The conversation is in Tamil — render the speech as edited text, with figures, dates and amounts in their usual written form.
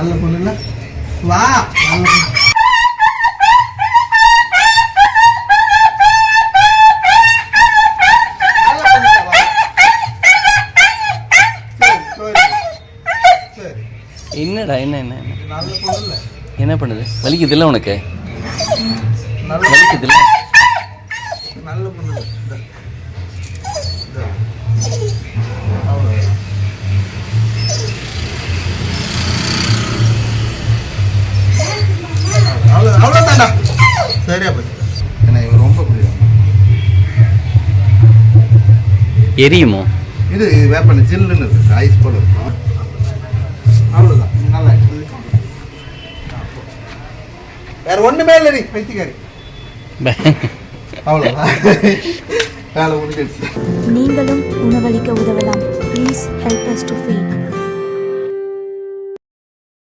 நல்ல பொண்ணு இல்ல வா நல்ல என்னடா என்ன என்ன நல்ல பொண்ணு இல்ல என்ன பண்ணுது? வலிக்குதுல்ல உனக்கு? நல்ல வலிக்குதுல்ல? நல்ல பொண்ணு அவ்வளோதான்டா. சரியா போய் எனக்கு இவன் ரொம்ப பிடிக்கும். எரியுமோ? இது வேப்பண்ண ஜில்லுன்னு இருக்கு, ஐஸ் போல இருக்கும். அவ்வளோதான், நல்லா இருக்குது. வேற ஒண்ணுமே இல்லை, நீ பைத்தியக்காரி. அவ்வளோதான், வேலை முடிஞ்சிடுச்சு. நீங்களும் உணவளிக்க உதவலாம். Please help us to feet.